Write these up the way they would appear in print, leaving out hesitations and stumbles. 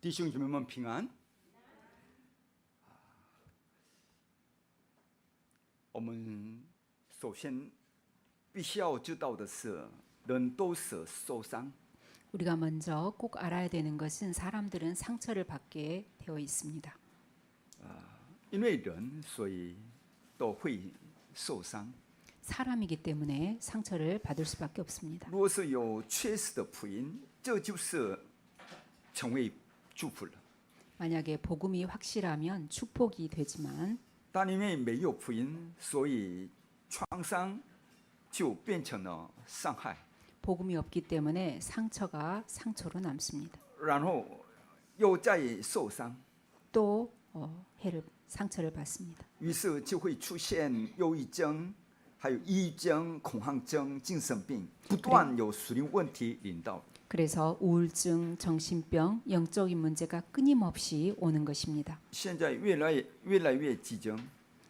弟兄姐妹们平安。我们首先必须要知道的是，人都是受伤。 우리가 먼저 꼭 알아야 되는 것은 사람들은 상처를 받게 되어 있습니다. 因为人，所以都会受伤。 사람이기 때문에 상처를 받을 수밖에 없습니다. 如果是有缺失的福音，这就是成为祝福了。 만약에 복음이 확실하면 축복이 되지만 但因为没有福音，所以创伤就变成了伤害， 복음이 없기 때문에 상처가 상처로 남습니다. 然后又再受伤， 또 상처를 받습니다. 于是就会出现忧郁症，还有抑郁症、恐慌症、精神病，不断有属灵问题临到。 그래서 우울증, 정신병, 영적인 문제가 끊임없이 오는 것입니다. 现在越来越激增，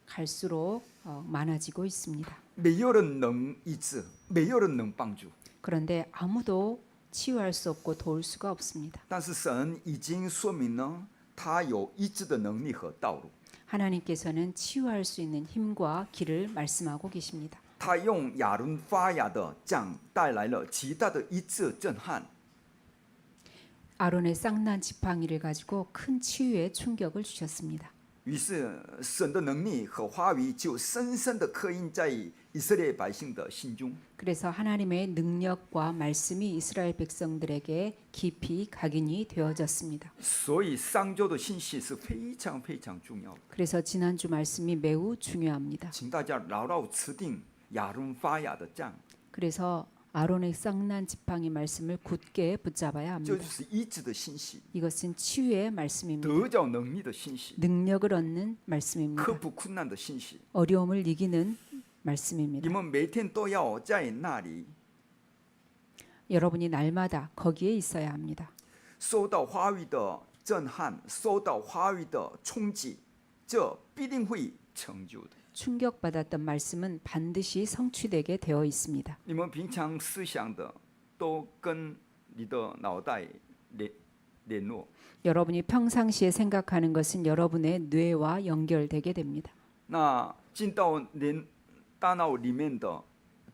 갈수록 많아지고 있습니다. 没有人能医治，没有人能帮助。 그런데 아무도 치유할 수 없고 도울 수가 없습니다. 但是神已经说明了，他有医治的能力和道路。 하나님께서는 치유할 수 있는 힘과 길을 말씀하고 계십니다. 他用亚伦发芽的杖带来了极大的医治震撼。 아론의 쌍난 지팡이를 가지고 큰 치유의 충격을 주셨습니다. 于是神的能力和话语就深深的刻印在以色列百姓的心中。 그래서 하나님의 능력과 말씀이 이스라엘 백성들에게 깊이 각인이 되어졌습니다. 所以上周的信息是非常非常重要的， 그래서 지난주 말씀이 매우 중요합니다. 请大家牢牢持定亚伦发芽的杖， 그래서 아론의 쌍난 지팡이 말씀을 굳게 붙잡아야 这 합니다. 就是医治的信息， 이것은 치유의 말씀입니다. 得着能力的信息， 능력을 얻는 말씀입니다. 克服困难的信息。 어려움을 이기는 你 말씀입니다. 们每天都要在那里 여러분이 날마다 거기에 있어야 합니다. 受到话语的震撼，受到话语的冲击，这必定会成就的。 충격받았던 말씀은 반드시 성취되게 되어 있습니다. 你们平常思想的都跟你的脑袋联络， 여러분이 평상시에 생각하는 것은 여러분의 뇌와 연결되게 됩니다. 那进到大脑里面的，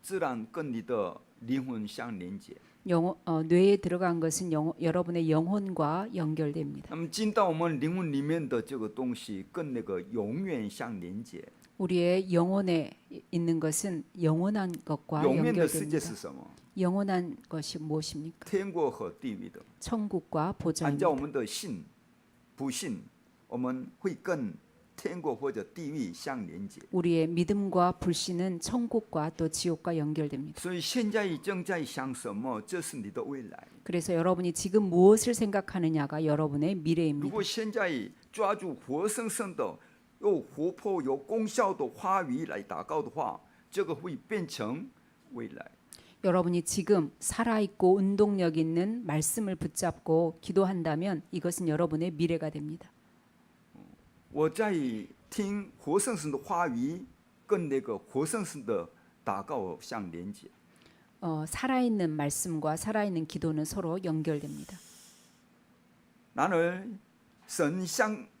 自然跟你的灵魂相连接。 뇌에 들어간 것은 여러분의 영혼과 연결됩니다. 那么进到我们灵魂里面的这个东西，跟那个永远相连接。 우리의 영혼에 있는 것은 영원한 것과 永远的世界 연결됩니다. 是什么？ 영원한 것이 무엇입니까? 天国和地狱的。 천국과 按照我 보전입니다. 们的信、不信，我们会跟天国或者地狱相连接。 우리의 믿음과 불신은 천국과 또 지옥과 연결됩니다. 所以现在正在想什么，这是你的未来。 그래서 여러분이 지금 무엇을 생각하느냐가 여러분의 如 미래입니다. 果现在抓住活生生的、又活泼、有功效的话语来祷告的话，这个会变成未来。 여러분이 지금 살아있고 운동력 있는 말씀을 붙잡고 기도한다면 이것은 여러분의 미래가 됩니다. 我在听活生生的话语，跟那个活生生的祷告相连接。 살아있는 말씀과 살아있는 기도는 서로 연결됩니다. 然而，神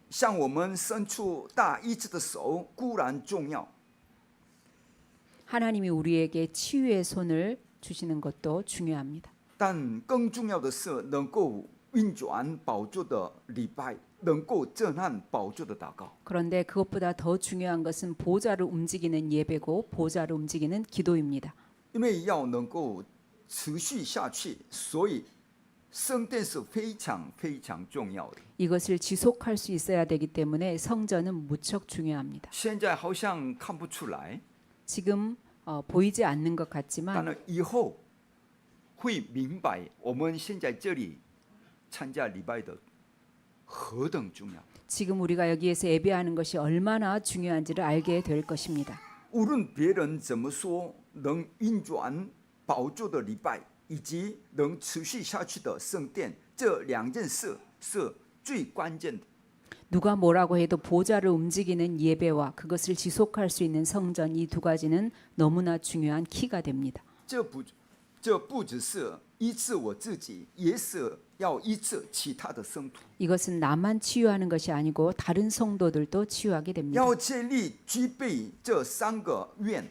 向我们伸出大医治的手固然重要， 하나님이 우리에게 치유의 손을 주시는 것도 중요합니다. 但更重要的是能够运转宝座的礼拜，能够震撼宝座的祷告。 그런데 그것보다 더 중요한 것은 보좌를 움직이는 예배고 보좌를 움직이는 기도입니다. 因为要能够持续下去，所以圣殿是非常非常重要的。 이것을 지속할 수 있어야 되기 때문에 성전은 무척 중요합니다. 现在好像看不出来， 지금 보이지 않는 것 但 같지만 是以后会明白，我们现在这里参加礼拜的何等重要。 지금 우리가 여기에서 예배하는 것이 얼마나 중요한지를 알게 될 것입니다. 无论别人怎么说，能运转宝座的礼拜，以及能持续下去的圣殿，这两件事是最关键的。 누가 뭐라고 해도 보좌를 움직이는 예배와 그것을 지속할 수 있는 성전 이 두 가지는 너무나 중요한 키가 됩니다. 这不只是医治我自己，也是要医治其他的圣徒， 이것은 나만 치유하는 것이 아니고 다른 성도들도 치유하게 됩니다. 要建立具备这3个愿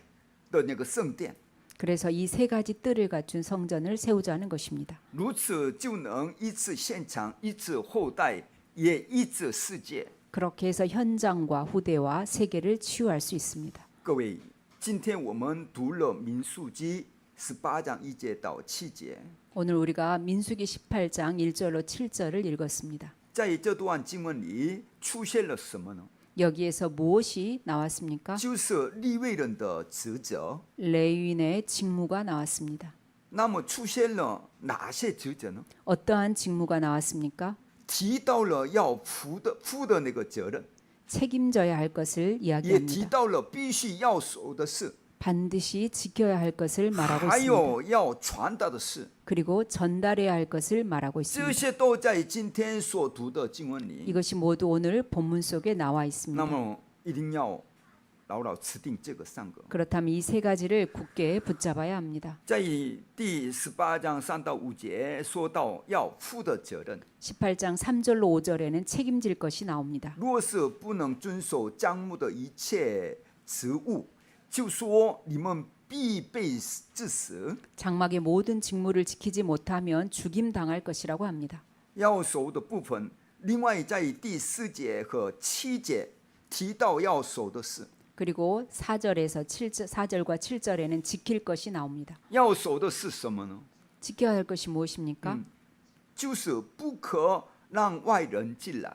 的那个圣殿， 그래서 이 세 가지 뜰을 갖춘 성전을 세우자는 것입니다. 如此就能医治现场，医治后代，也医治世界。 그렇게 해서 현장과 후대와 세계를 치유할 수 있습니다. 各位，今天我们读了民数记18章1节到7节， 오늘 우리가 민수기 18장 1절로 7절을 읽었습니다. 在这段经文里出现了什么呢？ 여기에서 무엇이 나왔습니까? 就是利未人的职责。 레위인의 직무가 나왔습니다. 那么出现了哪些职责呢？ 어떠한 직무가 나왔습니까? 提到了要负的那个责任， 책임져야 할 것을 也提 이야기합니다. 到了必须要守的事， 반드시 지켜야 할 것을 말하고 还 있습니다. 有要传达的事。 그리고 전달해야 할 것을 말하고 这 있습니다. 些都在今天所读的经文里。 이것이 모두 오늘 본문 속에 나와 那 있습니다. 么一定要牢牢持定这个3个。 그렇다면 이 세 가지를 굳게 붙잡아야 합니다. 在第18章3到5节说到要负的责任， 18장 3절로 5절에는 책임질 것이 나옵니다. 若是不能遵守账目的一切职务，就说你们必被致死。 장막의 모든 직무를 지키지 못하면 죽임 당할 것이라고 합니다. 要守的部分，另外在第4节和7节提到要守的事。 그리고 4절과 7절에는 지킬 것이 나옵니다. 要守的是什么呢？ 지켜야 할 것이 무엇입니까? 就是不可让外人进来。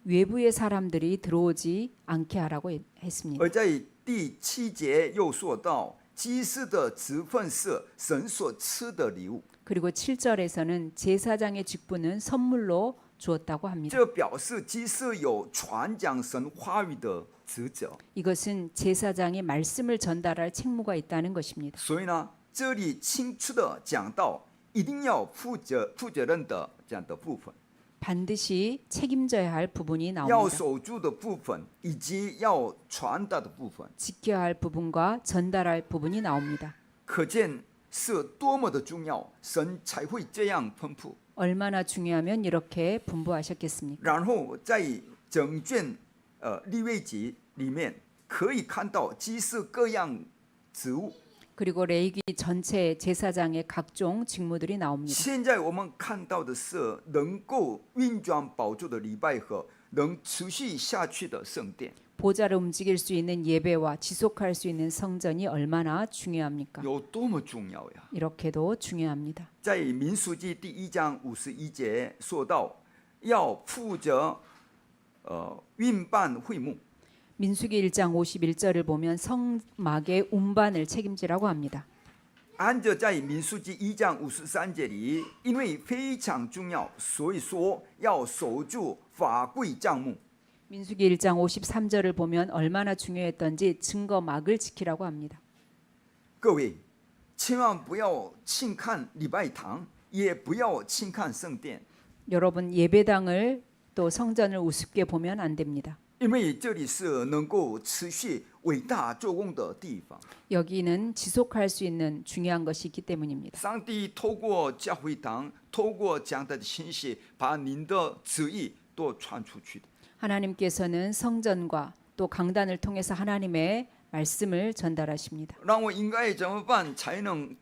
외부의 사람들이 들어오지 않게 하라고 했습니다. 而在第7节又说到，祭司的职分是神所赐的礼物， 그리고 7절에서는 제사장의 직분은 선물로 주었다고 합니다. 这表示祭司有传讲神话语的职责。 이것은 제사장이 말씀을 전달할 책무가 있다는 것입니다. 所以呢，这里清楚的讲到，一定要负责任的这样的部分， 반드시 책임져야 할 부분이 要 나옵니다. 守住的部分，以及要传达的部分， 지켜야 할 부분과 전달할 부분이 나옵니다. 可见是多么的重要，神才会这样吩咐。 얼마나 중요하면 이렇게 분부하셨겠습니까? 然后在整卷利未记里面可以看到祭司各样职务。 그리고 레위기 전체 제사장의 각종 직무들이 나옵니다. 现在我们看到的是能够运转宝座的礼拜和能持续下去的圣殿， 보좌를 움직일 수 있는 예배와 지속할 수 있는 성전이 얼마나 중요합니까? 有多么重要呀！ 이렇게도 중요합니다. 在民数记第1章51节说到，要负责运办会幕。 민수기 1장 51절을 보면 성막의 운반을 책임지라고 합니다. 按着在民数记1章53节里，因为非常重要，所以说要守住法柜账目。 민수기 1장 53절을 보면 얼마나 중요했던지 증거막을 지키라고 합니다. 各位，千万不要轻看礼拜堂，也不要轻看圣殿， 여러분 예배당을 또 성전을 우습게 보면 안 됩니다. 因为这里是能够持续伟大做工的地方。 여기는 지속할 수 있는 중요한 것이 있기 때문입니다. 上帝透过教会堂，透过讲台的信息，把您的旨意都传出去的。 하나님께서는 성전과 또 강단을 통해서 하나님의 말씀을 전달하십니다. 让我应该怎么办才能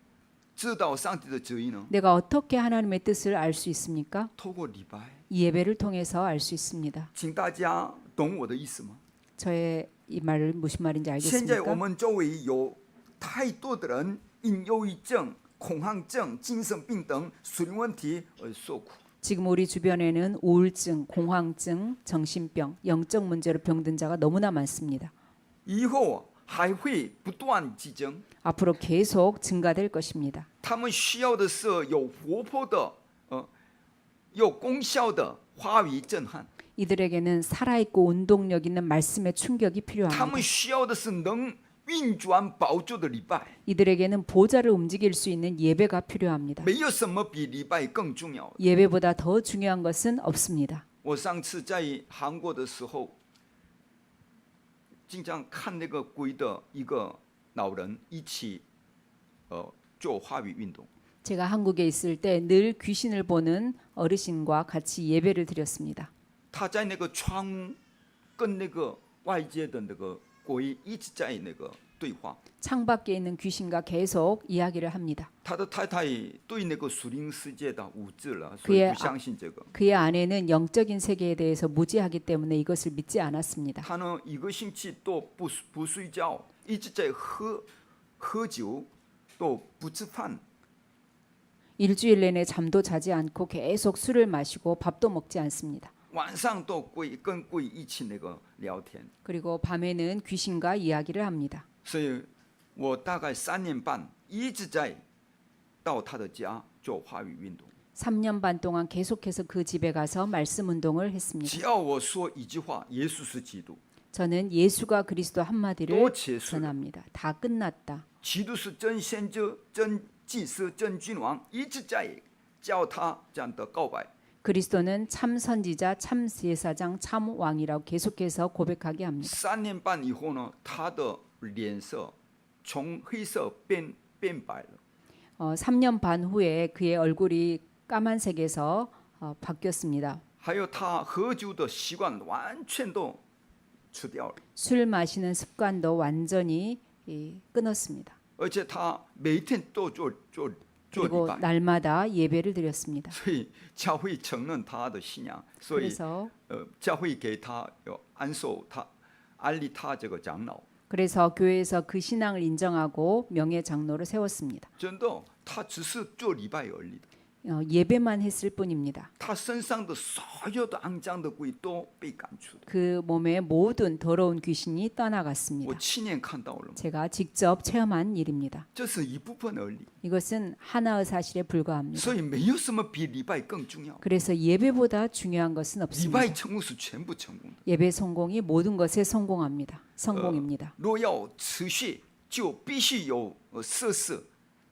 知道上帝的旨意呢？ 내가 어떻게 하나님의 뜻을 알 수 있습니까? 透过礼拜， 이 예배를 통해서 알 수 있습니다. 请大家懂我的意思吗？ 저의 이 말을 무슨 말인지 现在我 알겠습니까? 们周围有太多的人因忧郁症、恐慌症、精神病等属灵问题而受苦。 지금 우리 주변에는 우울증, 공황증, 정신병, 영적 문제로 병든 자가 너무나 많습니다. 以后还会不断激增。 앞으로 계속 증가될 것입니다. 他们需要的是有活泼的、有功效的话语震撼。 이들에게는 살아있고 운동력 있는 말씀의 충격이 他 필요합니다. 们需要的是能运转宝座的礼拜。 이들에게는 보좌를 움직일 수 있는 예배가 필요합니다. 没有什么比礼拜更重要。 예배보다 더 중요한 것은 없습니다. 我上次在韩国的时候，经常看那个鬼的一个老人一起做话语运动。 제가 한국에 있을 때 늘 귀신을 보는 어르신과 같이 예배를 드렸습니다. 他在那个窗户跟那个外界的那个鬼一直在那个对话。 창밖에 있는 귀신과 계속 이야기를 합니다. 他的太太对那个属灵世界的无知了，所以 그의 不相信这个。 그의 아내는 영적인 세계에 대해서 무지하기 때문에 이것을 믿지 않았습니다. 他呢一个星期都不睡觉，一直在喝酒，都不吃饭。 일주일 내내 잠도 자지 않고 계속 술을 마시고 밥도 먹지 않습니다. 晚上都跟鬼一起那个聊天。 그리고 밤에는 귀신과 이야기를 합니다. 所以我大概3年半一直在到他的家做话语运动。 3년 반 동안 계속해서 그 집에 가서 말씀 운동을 했습니다. 只要我说一句话，耶稣是基督， 저는 예수가 그리스도 한마디를 都结束了。 전합니다. 다 끝났다. 基督是真先知、真祭司、真君王，一直在教他这样的告白。 그리스도는 참 선지자, 참 제사장, 참 왕이라고 계속해서 고백하게 합니다. 3年半以后呢，他的脸色从黑色变白了。 3년 반 후에 그의 얼굴이 까만색에서 바뀌었습니다. 还有他喝酒的习惯完全都吃掉了， 술 마시는 습관도 완전히 끊었습니다. 而且他每天都做礼 그리고 拜， 날마다 예배를 드렸습니다. 所以教会承认他的信仰，所以 그래서 教会给他有安立他这个长老。 그래서 교회에서 그 신앙을 인정하고 명예 장로를 세웠습니다. 真的，他只是做礼拜而已的。 예배만 했을 뿐입니다. 他身上的所有的肮脏的鬼都被赶出。 그 몸의 모든 더러운 귀신이 我 떠나갔습니다. 亲眼看到了， 제가 직접 체험한 일입니다. 这是一部分而已。 이것은 하나의 사실에 불과합니다. 所以没有什么比礼拜更重要。 그래서 예배보다 중요한 것은 礼 없습니다. 拜成功是全部成功的。 예배 성공이 모든 것에 성공입니다. 若要持续，就必须有设施，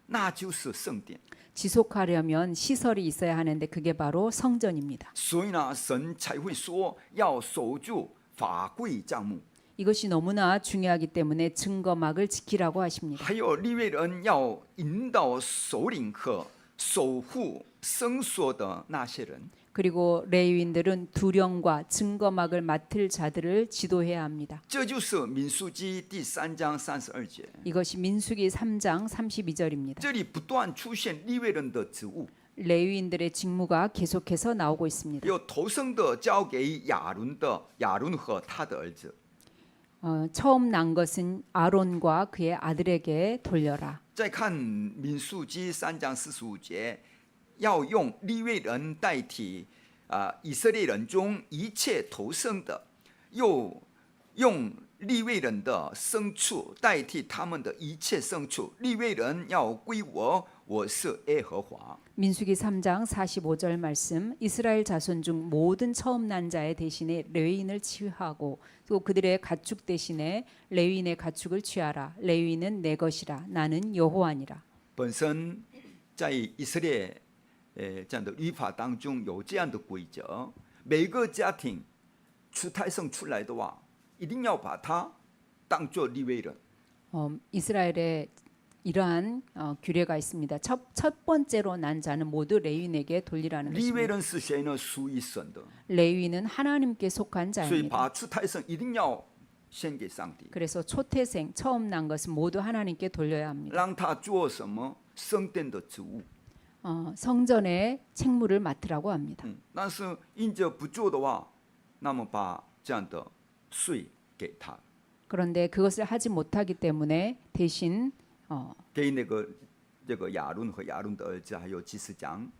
那就是圣殿。 지속하려면 시설이 있어야 하는데 그게 바로 성전입니다. 所以呢，神才会说要守住法柜帐幕， 이것이 너무나 중요하기 때문에 증거막을 지키라고 하십니다. 还有利未人要引导首领和守护圣所的那些人。 그리고 레위인들은 두령과 증거막을 맡을 자들을 지도해야 합니다. 这就是民数记第3章32节。 이것이 민수기 3장 32절입니다. 这里不断出现利未人的职务， 레위인들의 직무가 계속해서 나오고 있습니다. 有头生的交给亚伦和他的儿子。 처음 난 것은 아론과 그의 아들에게 돌려라. 再看民数记3章45节，要用利未人代替以色列人中一切头生的，又用利未人的牲畜代替他们的一切牲畜。利未人要归我，我是耶和华。 민수기 3장 45절 말씀 이스라엘 자손 중 모든 처음 난 자의 대신에 레위인을 취하고 또 그들의 가축 대신에 레위인의 가축을 취하라. 레위인은 내 것이라. 나는 여호와니라. 本身在以色列这样的律法当中有这样的规则，每个家庭出胎生出来的话，一定要把他当做利未人。 이스라엘에 이러한 규례가 있습니다. 첫 번째로 난 자는 모두 레위인에게 돌리라는 利 것입니다. 未人是谁呢？属于神的， 레위인은 하나님께 속한 所以 자입니다. 把出胎生一定要献给上帝， 그래서 초태생 처음 난 것은 모두 하나님께 돌려야 합니다. 让他做什么圣殿的职务。 성전의 책무를 맡으라고 합니다. 但是因着不做的话，那么把这样的税给他， 그런데 그것을 하지 못하기 때문에 대신 给这个亚伦和亚伦的儿子还有祭司长。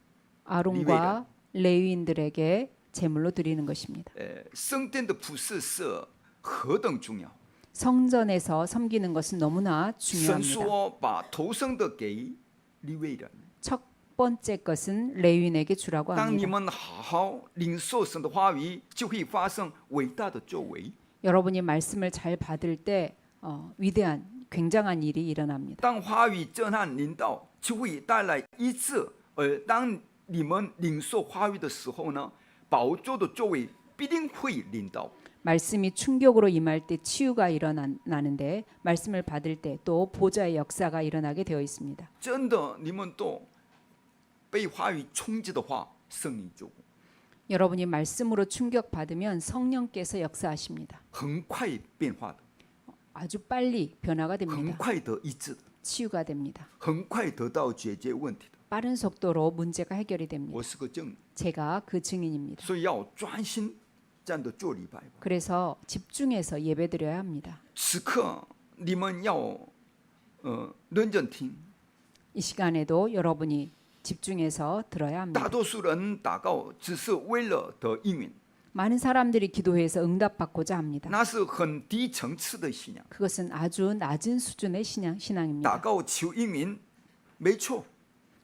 아론과 레위인들에게 제물로 드리는 것입니다. 圣殿的普世是何等重要！ 성전에서 섬기는 것은 너무나 神 중요합니다. 说把头生的给利未人。 첫 번째 것은 레위인에게 주라고 当你 합니다. 们好好领受神的话语，就会发生伟大的作为。 여러분이 말씀을 잘 받을 때 위대한 굉장한 일이 일어납니다. 当话语震撼领导，就会带来医治。而当你们领受话语的时候呢，宝座的作为必定会领导。 말씀이 충격으로 임할 때 치유가 일어나는데 말씀을 받을 때 또 보좌의 역사가 일어나게 되어 있습니다. 真的，你们都被话语冲击的话，圣灵就 여러분이 말씀으로 충격받으면 성령께서 역사하십니다. 很快变化的， 아주 빨리 변화가 很 됩니다. 快得医治的， 치유가 됩니다. 很快得到解决问题的。 빠른 속도로 문제가 해결이 됩니다. 我是个证人， 제가 그 증인입니다. 所以要专心这样的做礼拜吧。 그래서 집중해서 예배드려야 합니다. 此刻你们要认真听。 이 시간에도 여러분이 집중해서 들어야 大 합니다. 多数人祷告只是为了得应允， 많은 사람들이 기도해서 응답받고자 합니다. 那是很低层次的信仰。 그것은 아주 낮은 수준의 祷 신앙입니다. 告求应允，没错，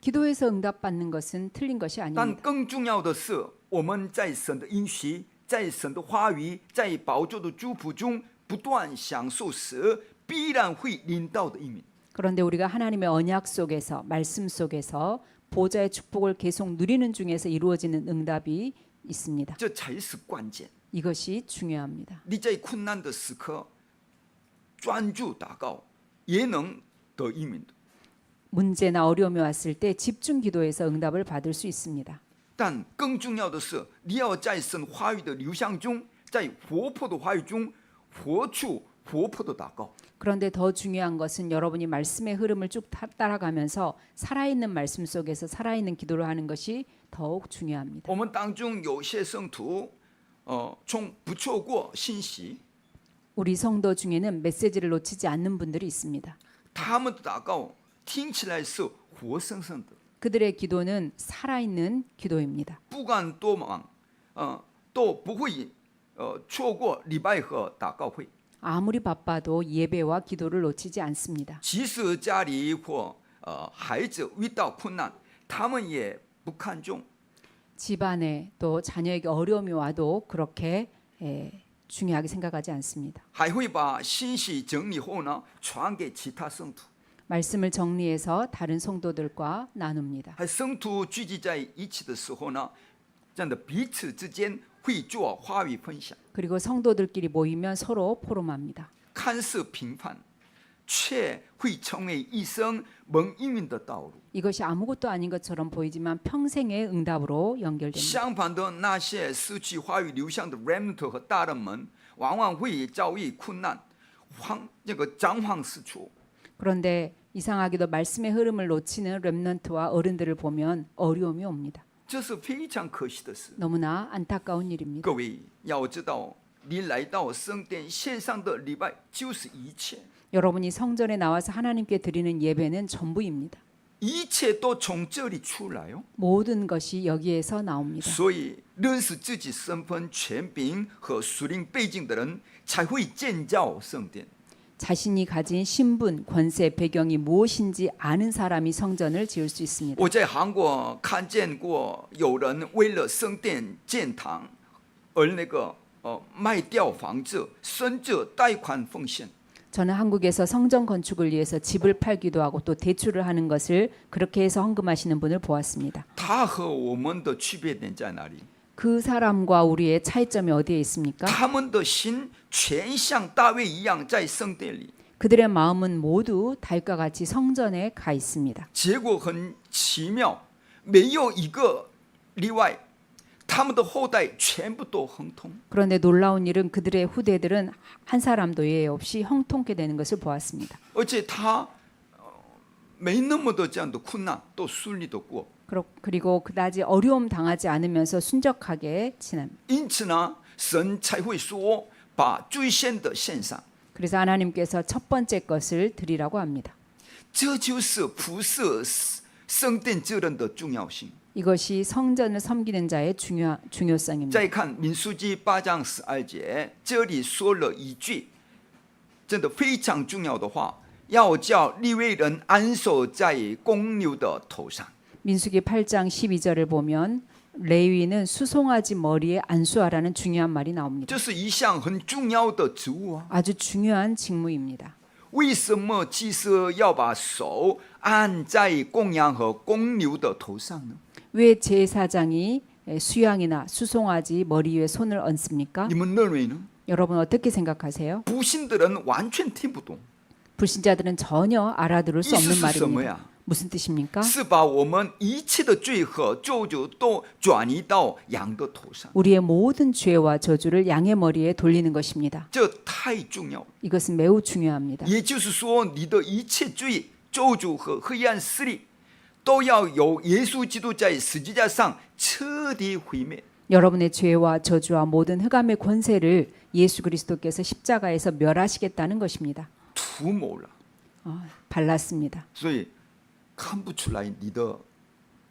기도해서 응답받는 것은 틀린 것이 但 아닙니다. 更重要的是，我们在神的应许，在神的话语，在宝座的祝福中不断享受时，必然会领到的应允。 그런데 우리가 하나님의 언약 속에서 말씀 속에서 보좌의 축복을 계속 누리는 중에서 이루어지는 응답이 있습니다. 这才是关键。 이것이 중요합니다. 你在困难的时刻专注祷告，也能得应允的。 문제나 어려움이 왔을 때 집중 기도해서 응답을 받을 수 있습니다. 但更重要的是，你要在神话语的流向中，在活泼的话语中，活出活泼的祷告。 그런데 더 중요한 것은 여러분이 말씀의 흐름을 쭉 따라가면서 살아있는 말씀 속에서 살아있는 기도를 하는 것이 더욱 중요합니다. 我们当中有些圣徒，从不错过信息， 우리 성도 중에는 메시지를 놓치지 않는 분들이 있습니다. 他们的祷告听起来是活生生的， 그들의 기도는 살아있는 기도입니다. 不管多忙，都不会错过礼拜和祷告会。 아무리 바빠도 예배와 기도를 놓치지 않습니다. 即使家里或孩子遇到困难，他们也不看重。 집안에 또 자녀에게 어려움이 와도 그렇게 중요하게 생각하지 않습니다. 还会把信息整理后呢，传给其他圣徒。 말씀을 정리해서 다른 성도들과 나눕니다. 还圣徒聚集在一起的时候呢，这样的彼此之间会做话语分享， 그리고 성도들끼리 모이면 서로 포럼합니다. 看似平凡，却会成为一生蒙应允的道路。 이것이 아무것도 아닌 것처럼 보이지만 평생의 응답으로 연결됩니다. 相反的，那些失去话语流向的 remnant 和大人们，往往会遭遇困难，张皇失措。 그런데 이상하게도 말씀의 흐름을 놓치는 렘넌트와 어른들을 보면 어려움이 옵니다. 这是非常可惜的事。 너무나 안타까운 일입니다. 各位要知道，你来到圣殿献上的礼拜就是一切， 여러분이 성전에 나와서 하나님께 드리는 예배는 전부입니다. 一切都从这里出来哦。 모든 것이 여기에서 나옵니다. 所以，认识自己身份、权柄和属灵背景的人，才会建造圣殿。 자신이 가진 신분, 권세, 배경이 무엇인지 아는 사람이 성전을 지을 수 있습니다. 我在韩国看见过有人为了圣殿建堂，而卖掉房子，甚至贷款奉献。 저는 한국에서 성전 건축을 위해서 집을 팔기도 하고 또 대출을 하는 것을 그렇게 해서 헌금하시는 분을 보았습니다. 他和我们的区别点在哪里？ 그 사람과 우리의 차이점이 어디에 있습니까? 他们的心全像大卫一样在圣殿里。 그들의 마음은 모두 다윗과 같이 성전에 가 있습니다. 结果很奇妙，没有一个例外，他们的后代全部都亨通。 그런데 놀라운 일은 그들의 후대들은 한 사람도 예외 없이 형통케 되는 것을 보았습니다. 而且他没那么多这样的困难，都顺利的过。 그리고 그다지 어려움 당하지 않으면서 순적하게 지납니다. 因此呢，神才会说把最先的献上。 그래서 하나님께서 첫 번째 것을 드리라고 합니다. 这就是服侍圣殿责任的重要性。 이것이 성전을 섬기는 자의 중요성입니다. 再看民数记8章12节，这里说了一句真的非常重要的话，要叫利未人安守在公牛的头上。 민수기 8장 12절을 보면 레위는 수송아지 머리에 안수하라는 중요한 말이 나옵니다. 这是一项很重要的职务啊！ 아주 중요한 직무입니다. 为什么祭司要把手按在公羊和公牛的头上呢？ 왜 제사장이 수양이나 수송아지 머리 위에 손을 얹습니까? 你们认为呢？ 여러분 어떻게 생각하세요? 不信的人完全听不懂， 불신자들은 전혀 알아들을 수 意思 없는 是什么 말입니다. 呀？ 무슨 뜻입니까? 是把我们一切的罪和咒诅都转移到羊的头上， 우리의 모든 죄와 저주를 양의 머리에 돌리는 것입니다. 这太重要了。 이것은 매우 중요합니다. 也就是说，你的一切罪、咒诅和黑暗势力，都要由耶稣基督在十字架上彻底毁灭。 여러분의 죄와 저주와 모든 흑암의 권세를 예수 그리스도께서 십자가에서 멸하시겠다는 것입니다. 涂抹了， 발랐습니다. 所以看不出来你的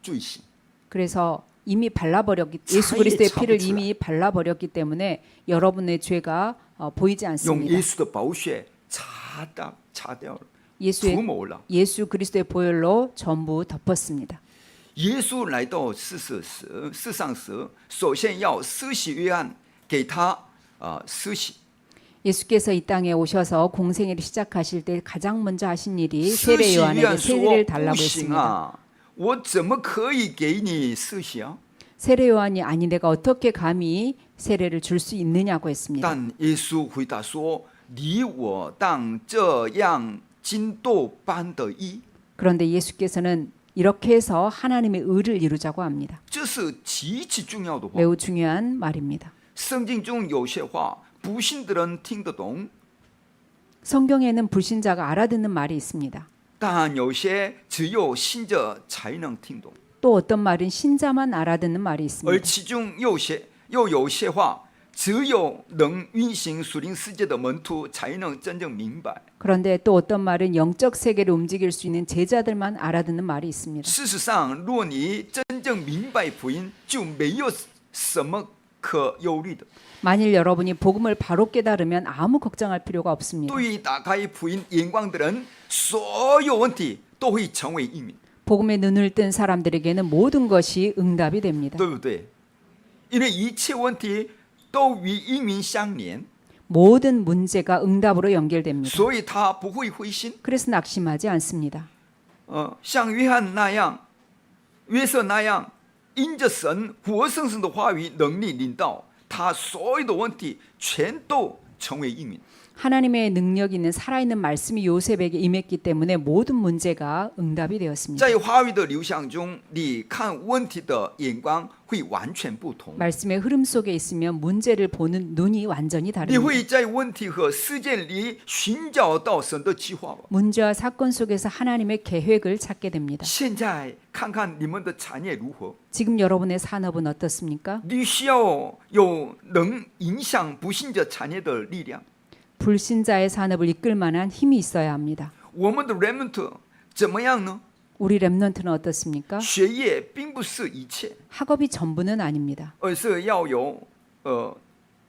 罪行。 그래서 이미 발라버렸기 예수 차이에 그리스도의 피를 차붙으라. 이미 발라버렸기 때문에 여러분의 죄가 보이지 用 않습니다. 耶稣的宝血擦掉了，涂 예수의 抹了。 예수 그리스도의 보혈로 전부 덮었습니다. 耶稣来到世上时，首先要施洗约翰给他施洗。 예수께서 이 땅에 오셔서 공생애를 시작하실 때 가장 먼저 하신 일이 施 세례 洗约 요한에게 翰说 세례를 不 달라고 行 했습니다. 啊，我怎么可以给你施洗啊？ 세례 요한이 아니 내가 어떻게 감히 세례를 줄 수 있느냐고 했습니다. 但耶稣回答说：“你我当这样经斗般的义。” 그런데 예수께서는 이렇게 해서 하나님의 의를 이루자고 합니다. 这是极其重要的话。 매우 중요한 말입니다. 圣经中有些话，不信的人听得懂， 성경에는 불신자가 알아듣는 말이 있습니다. 但有些只有信者才能听懂。 또 어떤 말은 신자만 알아듣는 말이 而 있습니다. 其中又有些话，只有能运行属灵世界的门徒才能真正明白。 그런데 또 어떤 말은 영적 세계를 움직일 수 있는 제자들만 알아듣는 말이 있습니다. 事实上，若你真正明白福音，就没有什么可忧虑的。 만일 여러분이 복음을 바로 깨달으면 아무 걱정할 필요가 없습니다. 对于打开福音眼光的人，所有问题都会成为应允， 복음에 눈을 뜬 사람들에게는 모든 것이 응답이 됩니다. 对不对？因为一切问题都与应允相连， 모든 문제가 응답으로 연결됩니다. 所以他不会灰心。 그래서 낙심하지 않습니다. 像约翰那样、约瑟那样，因着神活生生的话语能力领导，他所有的问题全都成为应允。 하나님의 능력 있는 살아있는 말씀이 요셉에게 임했기 때문에 모든 문제가 응답이 되었습니다. 在话语的流向中，你看问题的眼光会完全不同。 말씀의 흐름 속에 있으면 문제를 보는 눈이 완전히 你 다릅니다. 会在问题和事件里寻找到神的计划。 문제와 사건 속에서 하나님의 계획을 찾게 됩니다. 现在看看你们的产业如何？ 지금 여러분의 산업은 어떻습니까? 你需要有能影响不信者产业的力量。 불신자의 산업을 이끌 만한 힘이 있어야 합니다. 我们的 remnant 怎么样呢？ 우리 렘넌트는 어떻습니까? 学业并不是一切， 학업이 전부는 아닙니다. 而是要有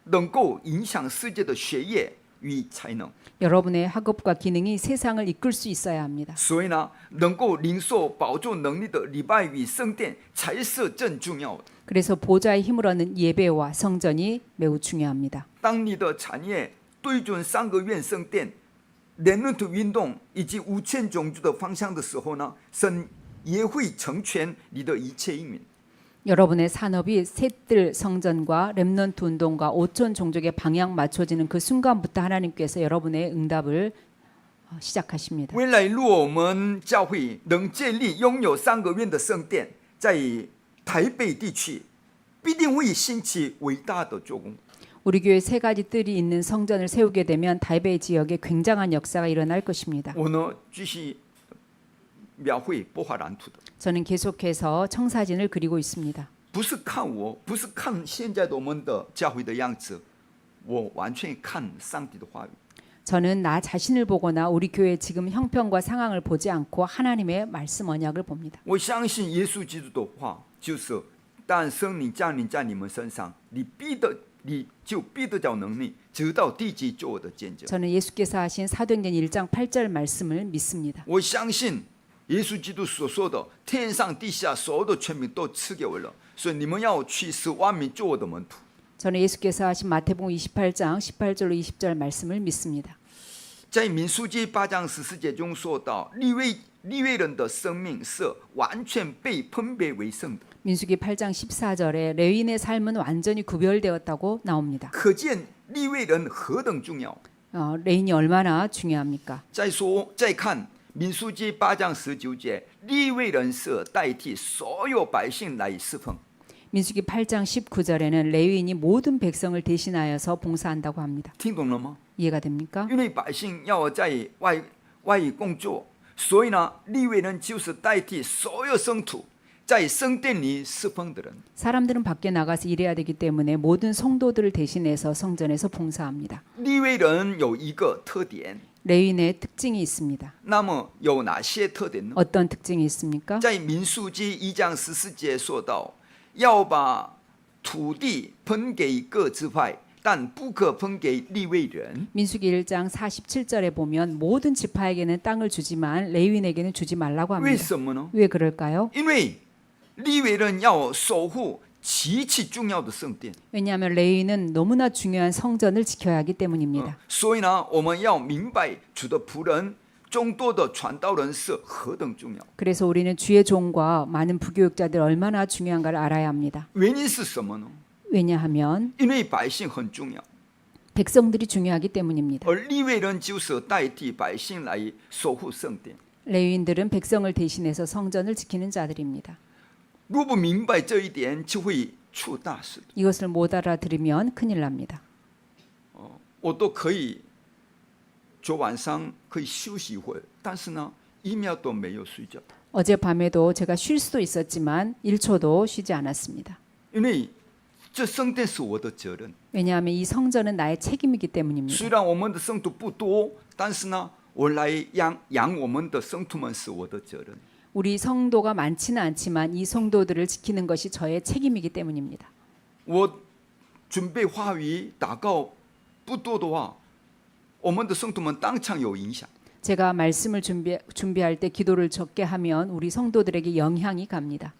能够影响世界的学业与才能。 여러분의 학업과 기능이 세상을 이끌 수 있어야 합니다. 所以呢，能够领受宝座能力的礼拜与圣殿才是正重要的。 그래서 보좌의 힘을 얻는 예배와 성전이 매우 중요합니다. 当你的产业对准3个院圣殿、remnant运动以及5000种族的方向的时候呢，神也会成全你的一切应允。 여러분의 산업이 셋들 성전과 렘넌트 운동과 5천 종족의 방향 맞춰지는 그 순간부터 하나님께서 여러분의 응답을 시작하십니다. 未来若我们教会能建立拥有3个院的圣殿，在台北地区必定会兴起伟大的做工。 우리 교회 세 가지 뜰이 있는 성전을 세우게 되면台北 지역에 굉장한 역사가 일어날 것입니다. 我呢继续描绘波画蓝图的， 저는 계속해서 청사진을 그리고 있습니다. 不是看我，不是看现在的我们的教会的样子，我完全看上帝的话语。 저는 나 자신을 보거나 우리 교회 지금 형편과 상황을 보지 않고 하나님의 말씀 언약을 봅니다. 我相信耶稣基督的话，就是当圣灵降临在你们身上，你就必得着能力，直到地极做我的见证。 저는 예수께서 하신 사도행전 1장 8절 말씀을 믿습니다. 我相信耶稣基督所说的，天上地下所有的权柄都赐给我了，所以你们要去使万民做我的门徒。 저는 예수께서 하신 마태복음 28장 18절로 20절 말씀을 믿습니다. 在民数记8章14节中说到，利未人的生命是完全被分别为圣的。 민수기 8장 14절에 레위인의 삶은 완전히 구별되었다고 나옵니다. 可见利未人何等重要。 레인이 얼마나 중요합니까? 再看民数记8章19节，利未人是代替所有百姓来侍奉。 민수기 8장 19절에는 레위인이 모든 백성을 대신하여서 봉사한다고 합니다. 听懂了吗？ 이해가 됩니까? 因为百姓要在外工作，所以呢，利未人就是代替所有圣徒在圣殿里侍奉的人。 사람들은 밖에 나가서 일해야 되기 때문에 모든 성도들을 대신해서 성전에서 봉사합니다. 利未人有一个特点， 레위인의 특징이 있습니다. 那么有哪些特点呢？ 어떤 특징이 있습니까? 在民数记1章14节说到，要把土地分给各支派，但不可分给利未人。 민수기 1장 47절에 보면 모든 지파에게는 땅을 주지만 레위인에게는 주지 말라고 为 합니다. 什么呢？ 왜 그럴까요? 因为利未人要守护极其重要的圣殿， 왜냐하면 레위인은 너무나 중요한 성전을 지켜야 하기 때문입니다. 所以呢，我们要明白主的仆人、众多的传道人是何等重要。 그래서 우리는 주의 종과 많은 부교육자들 얼마나 중요한가를 알아야 합니다. 原因是什么呢？ 왜냐하면 因为百姓很重要， 백성들이 중요하기 때문입니다. 而利未人就是代替百姓来守护圣殿。 레위인들은 백성을 대신해서 성전을 지키는 자들입니다. 如不明白这一点，就会出大事。 이것을 못 알아들으면 큰일 납니다. 我都可以，昨晚上可以休息一会儿，但是呢，1秒都没有睡觉， 어젯밤에도 제가 쉴 수도 있었지만 1초도 쉬지 않았습니다. 因为这圣殿是我的责任。 왜냐하면 이 성전은 나의 책임이기 때문입니다. 虽然我们的圣徒不多，但是呢，我来养我们的圣徒们是我的责任。 우리 성도가 많지는 않지만 이 성도들을 지키는 것이 저의 책임이기 때문입니다. 我准备话语祷告不多的话，我们的圣徒们当场有影响。 제가 말씀을 준비할 때 기도를 적게 하면 우리 성도들에게 영향이 갑니다.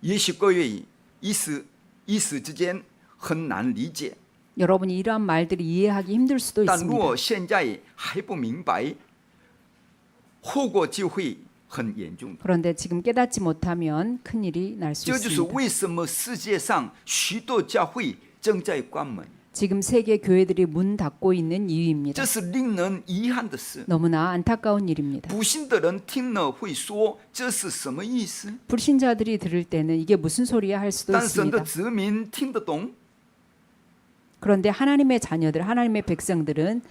也许各位一时之间很难理解， 여러분이 이러한 말들이 이해하기 힘들 수도 但 있습니다. 若现在还不明白，后果就会很严重的。 그런데 지금 깨닫지 못하면 큰일이 날 수 这就是 있습니다. 为什么世界上许多教会正在关门， 지금 세계 교회들이 문 닫고 있는 이유입니다. 这是令人遗憾的事。 너무나 안타까운 일입니다. 不信的人听了会说这是什么意思？ 불신자들이 들을 때는 이게 무슨 소리야 할 수도 但神的 있습니다. 子民听得懂， 그런데 하나님의 자녀들, 하나님의 백성들은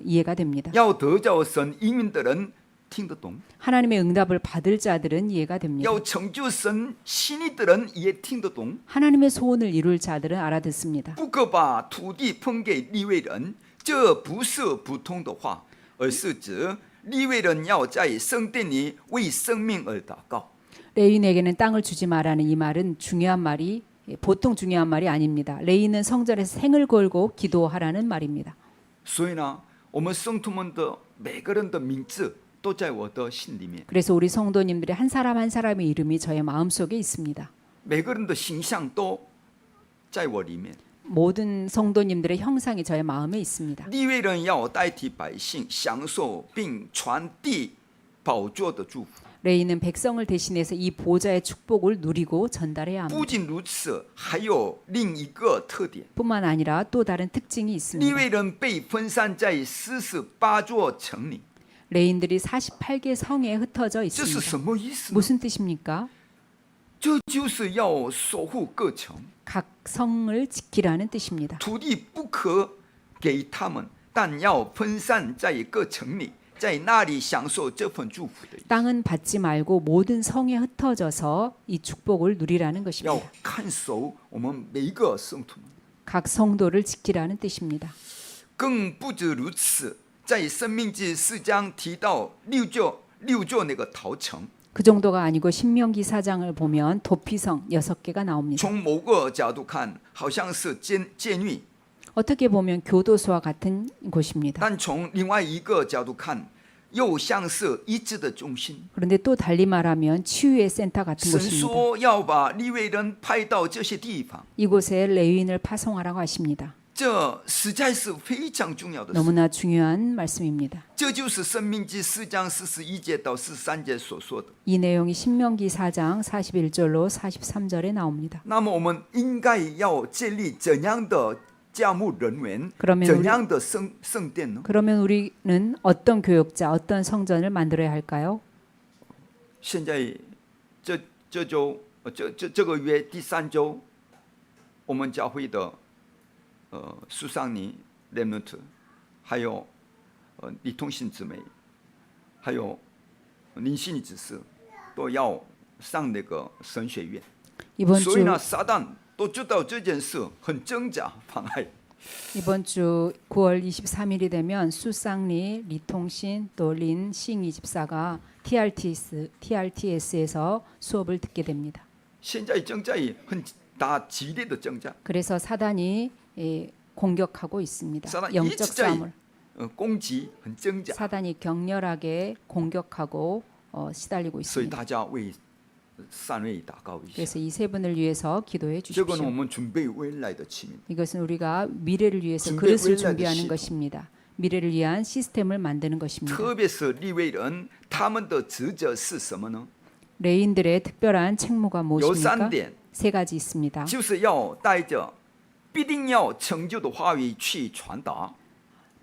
이해가 됩니다. 要得着神应允的人听得懂， 하나님의 응답을 받을 자들은 이해가 됩니다. 要成就神心意的人也听得懂。 하나님의 소원을 이룰 자들은 알아듣습니다. 不可把土地分给利未人，这不是普通的话，而是指利未人要在圣殿里为生命而祷告。 레위인에게는 땅을 주지 말라는 이 말은 중요한 말이 보통 중요한 말이 아닙니다. 레위인은 성전에서 생을 걸고 기도하라는 말입니다. 所以呢，我们圣徒们的每个人的名字都在我的心里面， 그래서 우리 성도님들의 한 사람 한 사람의 이름이 저의 마음속에 있습니다. 每个人的形象都在我里面。 모든 성도님들의 형상이 저의 마음에 있습니다. 利未人要代替百姓享受并传递宝座的祝福。 레위인은 백성을 대신해서 이 보좌의 축복을 누리고 전달해야 不 합니다. 仅如此，还有另一个特点： 뿐만 아니라 또 다른 특징이 利 있습니다. 未人被分散在48座城里， 레위인들이 48개 성에 흩어져 这是 있습니다. 什么意思呢？ 무슨 뜻입니까? 这就是要守护各城， 각 성을 지키라는 뜻입니다. 土地不可给他们，但要分散在各城里，在那里享受这份祝福的意思。 땅은 받지 말고 모든 성에 흩어져서 이 축복을 누리라는 要 것입니다. 看守我们每一个圣徒们。 각 성도를 지키라는 뜻입니다. 更不止如此，在申命记4章提到六座那个陶城， 그 정도가 아니고 신명기 4장을 보면 도피성 6개가 나옵니다. 从某个角度看，好像是监狱， 어떻게 보면 교도소와 같은 곳입니다. 但从另外一个角度看，又像是医治的中心。 그런데 또 달리 말하면 치유의 센터 같은 神 곳입니다. 说要把利未人派到这些地方， 이곳에 레위인을 파송하라고 하십니다. 这实在是非常重要的事。 너무나 중요한 말씀입니다. 这就是申命记4章41节到43节所说的。 이 내용이 신명기 4장 41절로 43절에 나옵니다. 那么我们应该要建立怎样的家牧人员 그러면 怎 우리, 样的圣殿呢？ 그러면 우리는 어떤 교역자, 어떤 성전을 만들어야 할까요? 现在这周这个月第3周，我们教会的苏桑尼 Remnant， 还有李通信姊妹，还有林信子师都要上那个神学院。 이번 所以 주 呢，撒旦都知道这件事很挣扎妨碍。 이번 주 9월 23일이 되면 수상리, 리통신, 또 린싱이 집사가 TRTS에서 수업을 듣게 됩니다. 现在正在很打激烈的挣扎， 그래서 사단이 공격하고 있습니다. 사단이 영적 일제히 싸움을. 攻击很挣扎， 사단이 격렬하게 공격하고 시달리고 所以 있습니다. 大家为3位祷告一下。 그래서 이 세 분을 위해서 기도해 这个呢，我 주십시오. 们准备未来的器皿。 이것은 우리가 미래를 위해서 준비 그릇을未来的 준비하는 系统。 것입니다. 미래를 위한 시스템을 만드는 것입니다. 特别是利未人，他们的职责是什么呢？ 레인들의 특별한 책무가 有 무엇입니까? 3点， 세 가지 있습니다. 就是要带着必定要成就的话语去传达，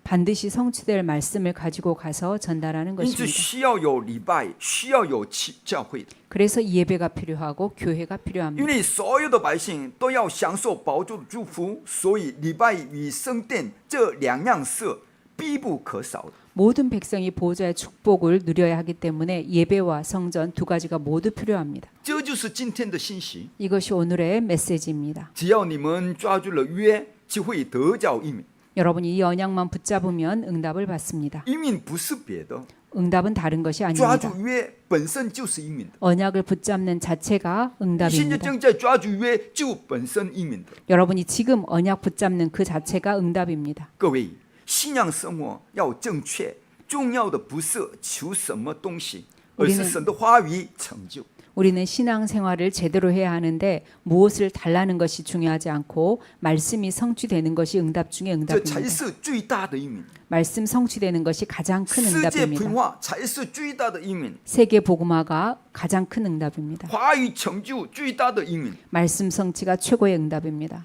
반드시 성취될 말씀을 가지고 가서 전달하는 因此 것입니다. 需要有礼拜，需要有教会的， 그래서 예배가 필요하고 교회가 因 필요합니다. 为所有的百姓都要享受宝座的祝福，所以礼拜与圣殿这2样是必不可少的。 모든 백성이 보좌의 축복을 누려야 하기 때문에 예배와 성전 두 가지가 모두 필요합니다. 这就是今天的信息。 이것이 오늘의 메시지입니다. 只要你们抓住了约，就会得着应允。 여러분이 이 언약만 붙잡으면 응답을 받습니다. 应允不是别的， 응답은 다른 것이 抓 아닙니다. 住约本身就是应允的。 언약을 붙잡는 자체가 你现在 응답입니다. 正在抓住约，就本身应允的。 여러분이 지금 언약 붙잡는 그 자체가 응답입니다. 各位，信仰生活要正确，重要的不是求什么东西，而是 우리는 神的话语成就。 우리는 신앙생활을 제대로 해야 하는데 무엇을 달라는 것이 중요하지 않고 말씀이 성취되는 것이 응답 중에 这才 응답입니다. 是最大的应允。 말씀 성취되는 것이 가장 큰 世界平 응답입니다. 化才是最大的应允， 세계 복음화가 가장 큰 응답입니다. 话语成就最大的应允。 말씀 성취가 최고의 응답입니다.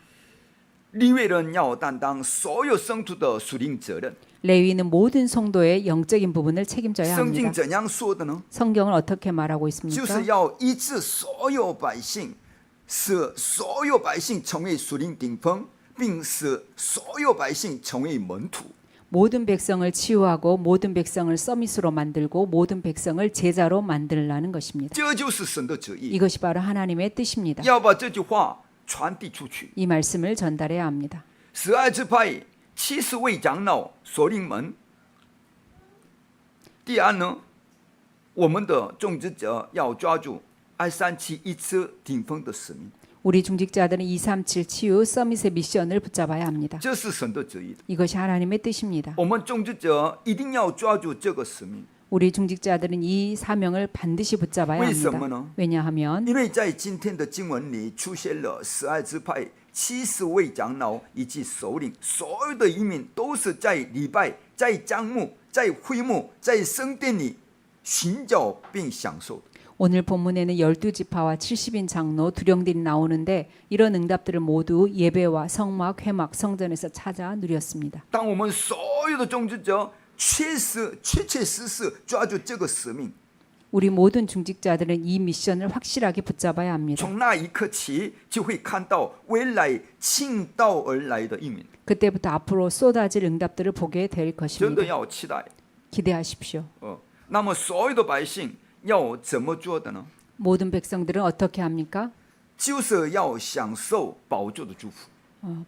利未人要担当所有圣徒的属灵责任。 레위는 모든 성도의 영적인 부분을 책임져야 圣经 합니다. 怎样说的呢？ 성경은 어떻게 말하고 就 있습니까? 是要医治所有百姓，使所有百姓成为属灵顶峰，并使所有百姓成为门徒。 모든 백성을 치유하고 모든 백성을 서밋으로 만들고 모든 백성을 제자로 만들라는 것입니다. 这就是神的旨意， 이것이 바로 하나님의 뜻입니다. 要把这句话传递出去。 이 말씀을 전달해야 합니다. 12支派70位长老所领门。第二呢，我们的种植者要抓住237一次顶峰的使命， 우리 중직자들은 237 치유 서밋의 미션을 붙잡아야 합니다. 这是神的旨意。 이것이 하나님의 뜻입니다. 我们种植者一定要抓住这个使命， 우리 중직자들은 이 사명을 반드시 붙잡아야 为什么 합니다. 呢？ 왜냐하면 因为在今天的经文里出现了12支派70位长老以及首领，所有的移民都是在礼拜、在帐幕、在会幕、在圣殿里寻找并享受的。 오늘 본문에는 12지파와 70인 장로 두령들이 나오는데 이런 응답들을 모두 예배와 성막, 회막, 성전에서 찾아 누렸습니다. 当我们所有的种植者确实抓住这个使命， 우리 모든 중직자들은 이 미션을 확실하게 붙잡아야 합니다. 从那一刻起就会看到未来倾倒而来的应允， 그때부터 앞으로 쏟아질 응답들을 보게 될 真的 것입니다. 要期待。 기대하십시오. 那么所有的百姓要怎么做的呢？ 모든 백성들은 어떻게 합니까? 就是要享受宝座的祝福。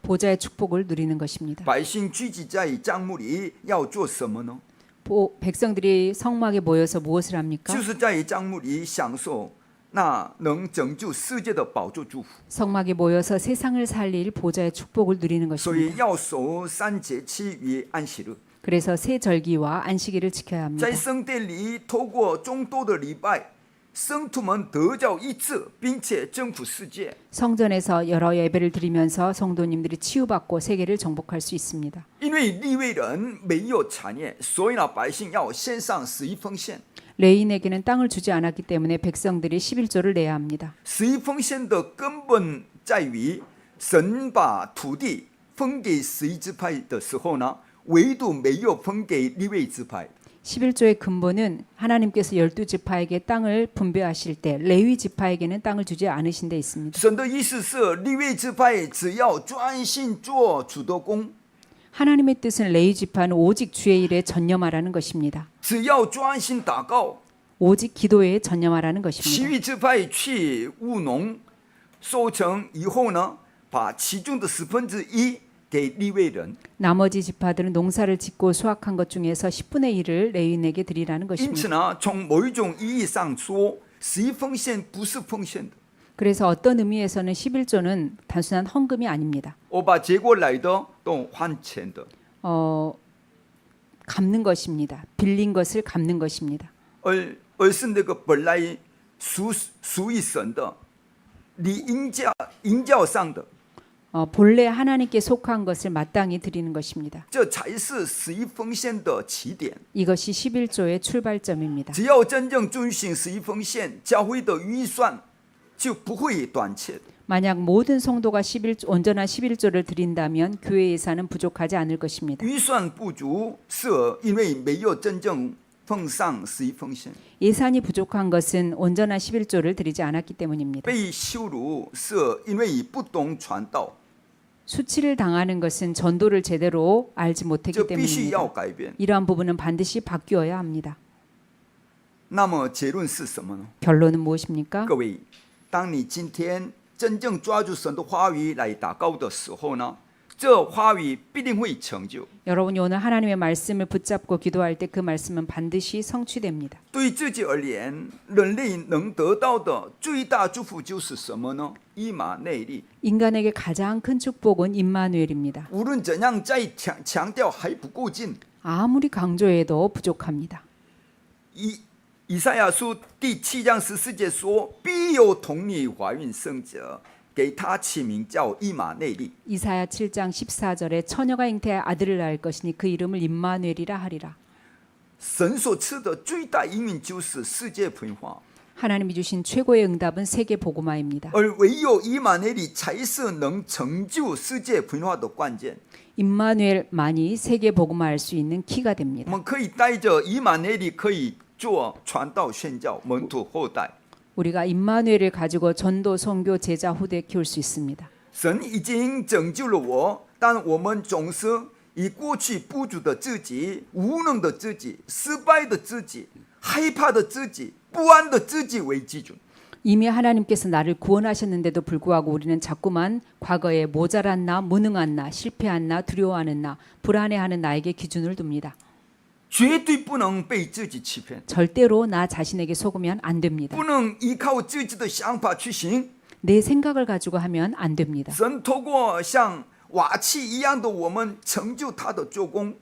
보좌의 축복을 누리는 것입니다. 百姓聚集在帐幕里要做什么呢？ 백성들이 성막에 모여서 무엇을 합니까? 就是在帐幕里享受那能拯救世界的宝座祝福。 성막에 모여서 세상을 살릴 보좌의 축복을 누리는 所以 것입니다. 要守3节期与安息日， 그래서 새 절기와 안식일을 지켜야 합니다. 在圣殿里透过众多的礼拜，圣徒们得着医治，并且征服世界。 성전에서 여러 예배를 드리면서 성도님들이 치유받고 세계를 정복할 수 있습니다. 因为利未人没有产业，所以呢，百姓要献上11奉献。 레인에게는 땅을 주지 않았기 때문에 백성들이 11조를 내야 합니다. 11奉献的根本在于神把土地分给11支派的时候呢，唯独没有分给利未支派。 11조의 근본은 하나님께서 12지파에게 땅을 분배하실 때 레위 지파에게는 땅을 주지 않으신 데 있습니다. 神的意思是，利未支派只要专心做主的工， 하나님의 뜻은 레위 지파는 오직 주의 일에 전념하라는 것입니다. 只要专心祷告， 오직 기도에 전념하라는 其 것입니다. 余支派去务农，收成以后呢，把其中的1/10给利未人。 나머지 지파들은 농사를 짓고 수확한 것 중에서 10분의 1을 레위인에게 드리라는 因此 것입니다. 呢，从某一种意义上说，11奉献不是奉献的。 그래서 어떤 의미에서는 11조는 단순한 헌금이 아닙니다. 我把结果来的都还钱的， 갚는 것입니다. 빌린 것을 갚는 것입니다. 而是那个本来属于神的，你应教上的， 본래 하나님께 속한 것을 마땅히 드리는 것입니다. 这才是11奉献的起点。 이것이 11조의 출발점입니다. 只要真正遵循11奉献，教会的预算就不会短缺。 만약 모든 성도가 온전한 11조를 드린다면 교회 예산은 부족하지 않을 것입니다. 预算不足是因为没有真正奉上11奉献。 예산이 부족한 것은 온전한 11조를 드리지 않았기 때문입니다. 被羞辱是因为不懂传道， 수치를 당하는 것은 전도를 제대로 알지 这 못했기 必须要 때문입니다. 改变。 이러한 부분은 반드시 바뀌어야 합니다. 那么结论是什么呢？ 결론은 무엇입니까? 各位，当你今天真正抓住神的话语来祷告的时候呢，这话语必定会成就。 여러분이 오늘 하나님의 말씀을 붙잡고 기도할 때 그 말씀은 반드시 성취됩니다. 对自己而言，人类能得到的最大祝福就是什么呢？以马内利。 인간에게 가장 큰 축복은 임마누엘입니다. 无论怎样再强调还不够劲。 아무리 강조해도 부족합니다. 以赛亚书第7章14节说：“必有童女怀孕生者，给他起名叫以马内利。” 이사야 7장 14절에 처녀가 잉태하여 아들을 낳을 것이니 그 이름을 임마누엘이라 하리라. 神所赐的最大应允就是世界分化， 하나님이 주신 최고의 응답은 세계 복음화입니다. 而唯有以马内利才是能成就世界分化的关键。 임마누엘만이 세계 복음화할 수 있는 키가 我 됩니다. 们可以带着以马内利，可以做传道宣教门徒后代。 우리가 임마누엘을 가지고 전도, 선교, 제자, 후대 키울 수 있습니다. 神已经拯救了我，但我们总是以过去不足的自己、无能的自己、失败的自己、害怕的自己、不安的自己为基准。 이미 하나님께서 나를 구원하셨는데도 불구하고 우리는 자꾸만 과거에 모자란 나, 무능한 나, 실패한 나, 두려워하는 나, 불안해하는 나에게 기준을 둡니다. 绝对不能被自己欺骗， 절대로 나 자신에게 속으면 안 됩니다. 不能依靠自己的想法去行。 내 생각을 가지고 하면 안 됩니다. 神透过像瓦器一样的我们，成就他的做工，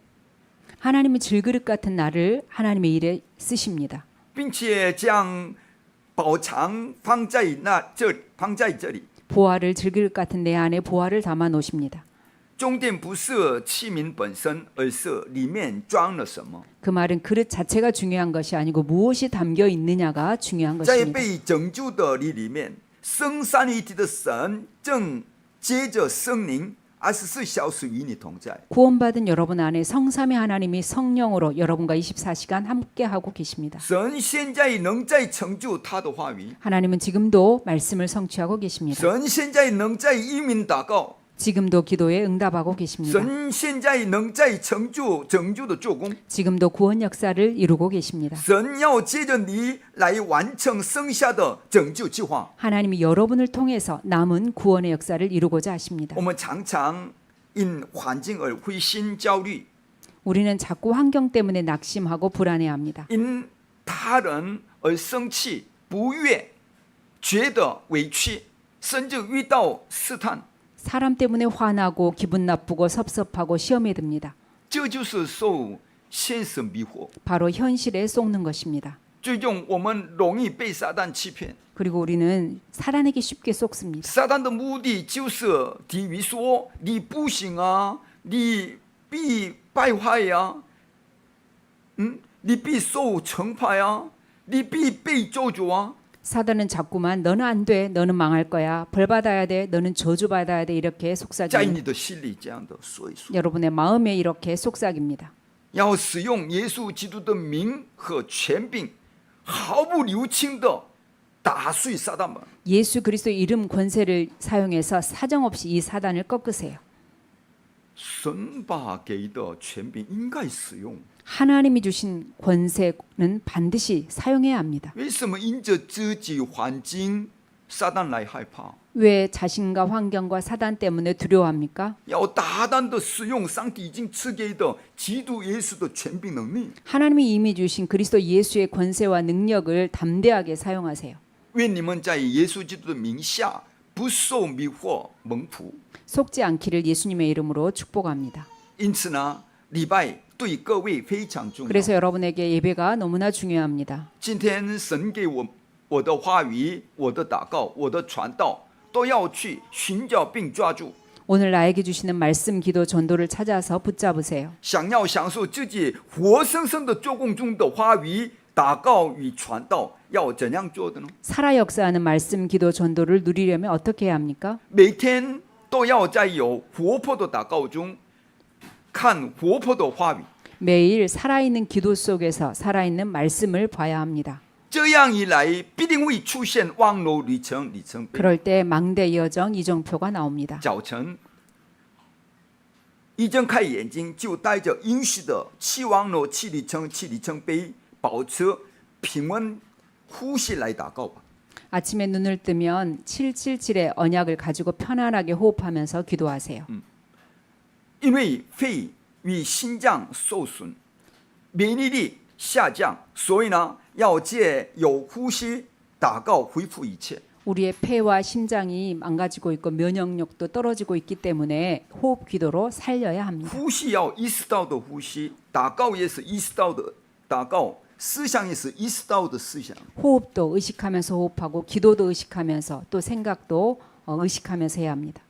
하나님의 질그릇 같은 나를 하나님의 일에 쓰십니다. 并且将宝藏放在这里。 보화를 질그릇 같은 내 안에 보화를 담아 놓으십니다. 重点不是器皿本身，而是里面装了什么。 그 말은 그릇 자체가 중요한 것이 아니고 무엇이 담겨 있느냐가 중요한 在 것입니다. 被拯救的你里面，生三位一体的神正接着圣灵24小时与你同在。 구원받은 여러분 안에 성삼위 하나님이 성령으로 여러분과 24시간 함께하고 계십니다. 神现在能在成就他的话语， 하나님은 지금도 말씀을 성취하고 계십니다. 神现在能在应允祷告， 지금도 기도에 응답하고 계십니다. 神现在能在成就拯救的做工。 지금도 구원 역사를 이루고 계십니다. 神要借着你来完成剩下的拯救计划。 하나님이 여러분을 통해서 남은 구원의 역사를 이루고자 하십니다. 我们常常因环境而灰心焦虑， 우리는 자꾸 환경 때문에 낙심하고 불안해합니다. 因他人而生气、不悦，觉得委屈，甚至遇到试探。 사람 때문에 화나고 기분 나쁘고 섭섭하고 시험에 듭니다. 这就是受现实迷惑， 바로 현실에 쏟는 것입니다. 最终我们容易被撒旦欺骗。 그리고 우리는 사단에게 쉽게 쏟습니다. 撒旦的目的就是比如说你不行啊，你必败坏呀，你必受惩罚呀，你必被咒诅啊。 사단은 자꾸만 너는 안 돼, 너는 망할 거야, 벌 받아야 돼, 너는 저주 받아야 돼 이렇게 在 속삭입니다. 你的心里这样的说一说。 여러분의 마음에 이렇게 속삭입니다. 要使用耶稣基督的名和权柄，毫不留情的打碎撒旦们。 예수 그리스도의 이름 권세를 사용해서 사정없이 이 사단을 꺾으세요. 神把给的权柄应该使用。 하나님이 주신 권세는 반드시 사용해야 합니다. 为什么因着自己环境，撒旦来害怕？ 왜 자신과 환경과 사단 때문에 두려워합니까? 要大胆的使用上帝已经赐给的基督耶稣的权柄能力。 하나님이 이미 주신 그리스도 예수의 권세와 능력을 담대하게 사용하세요. 愿你们在耶稣基督的名下不受迷惑蒙福。 속지 않기를 예수님의 이름으로 축복합니다. 因此呢，礼拜对各位非常重要。 그래서 여러분에게 예배가 너무나 중요합니다. 今天神给我的话语、我的祷告、我的传道，都要去寻找并抓住。 오늘 나에게 주시는 말씀, 기도, 전도를 찾아서 붙잡으세요. 想要享受自己活生生的做工中的话语、祷告与传道，要怎样做的呢？ 살아 역사하는 말씀, 기도, 전도를 누리려면 어떻게 해야 합니까? 每天都要在有活泼的祷告中看活泼的话语， 매일 살아있는 기도 속에서 살아있는 말씀을 봐야 합니다. 这样一来必定会出现网络里程碑。 그럴 때 망대 여정 이정표가 나옵니다. 早晨一睁开眼睛，就带着应许的7网络7里程碑，保持平稳呼吸来祷告吧。 아침에 눈을 뜨면 777의 언약을 가지고 편안하게 호흡하면서 기도하세요. 因为肺与心脏受损，免疫力下降，所以呢，要借有呼吸祷告恢复一切。 우리의 폐와 심장이 망가지고 있고 면역력도 떨어지고 있기 때문에 호흡 기도로 살려야 합니다. 呼吸要意识到的呼吸，祷告也是意识到的祷告，思想也是意识到的思想。 호흡도 의식하면서 호흡하고 기도도 의식하면서 또 생각도 의식하면서 해야 합니다.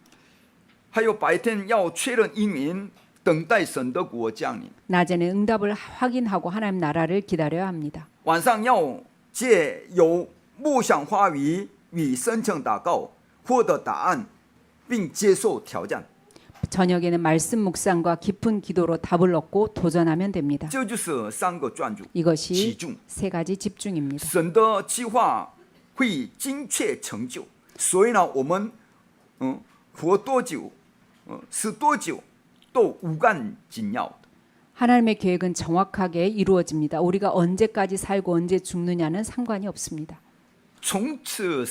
还有白天要确认英明，等待神的国降临。 낮에는 응답을 확인하고 하나님 나라를 기다려야 합니다. 晚上要借由默想话语与深层祷告获得答案，并接受挑战。 저녁에는 말씀 묵상과 깊은 기도로 답을 얻고 도전하면 됩니다. 这就是3个专注， 이것이 集中。 세 가지 집중입니다. 神的计划会精确成就，所以呢，我们活多久，死多久都无关紧要的。 하나님의 계획은 정확하게 이루어집니다. 우리가 언제까지 살고 언제 죽느냐는 상관이 없습니다. 从此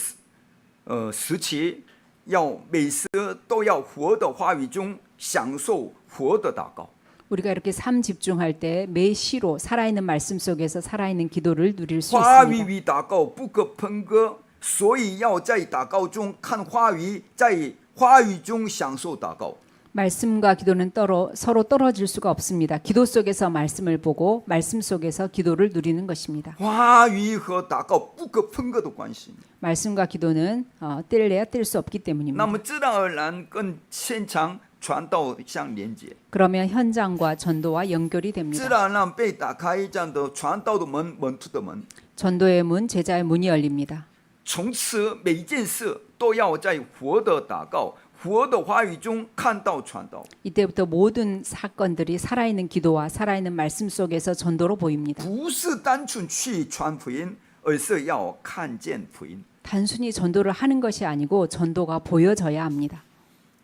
时期，要每时都要活的话语中享受活的祷告。 우리가 이렇게 삶 집중할 때 매 시로 살아있는 말씀 속에서 살아있는 기도를 누릴 수 话语 있습니다. 与祷告不可分割，所以要在祷告中看话语，在话语中享受祷告。 말씀과 기도는 서로 떨어질 수가 없습니다. 기도 속에서 말씀을 보고 말씀 속에서 기도를 누리는 것입니다. 话语和祷告不可分割的关系， 말씀과 기도는 뗄래야 뗄 수 없기 那 때문입니다. 么自然而然跟现场传道相连接， 그러면 현장과 전도와 연결이 自 됩니다. 然而然被打开这样的传道的门，门徒的门。 전도의 문, 제자의 문이 열립니다. 从此每一件事都要在活的祷告、活的话语中看到传道， 이때부터 모든 사건들이 살아있는 기도와 살아있는 말씀 속에서 전도로 보입니다. 不是单纯去传福音，而是要看见福音。 단순히 전도를 하는 것이 아니고 전도가 보여져야 합니다.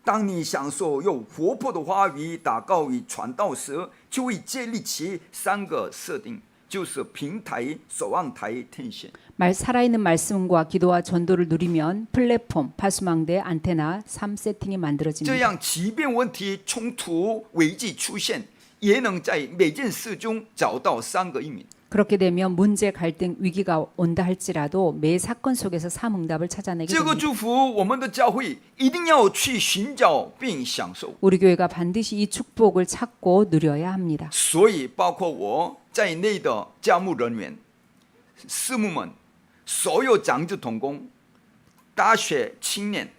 当你享受有活泼的话语、祷告与传道时，就会建立起3个设定，就是平台、守望台、天线。 살아있는 말씀과 기도와 전도를 누리면 플랫폼, 파수망대, 안테나 3세팅이 这 만들어집니다. 样，即便问题、冲突、危机出现，也能在每件事中找到3个应允。 그렇게 되면 문제, 갈등, 위기가 온다 할지라도 매 사건 속에서 삼응답을 찾아내게 这个 됩니다. 祝福，我们的教会一定要去寻找并享受。 우리 교회가 반드시 이 축복을 찾고 누려야 합니다. 所以，包括我在内的教牧人员、师母们，所有长子同工、大学青年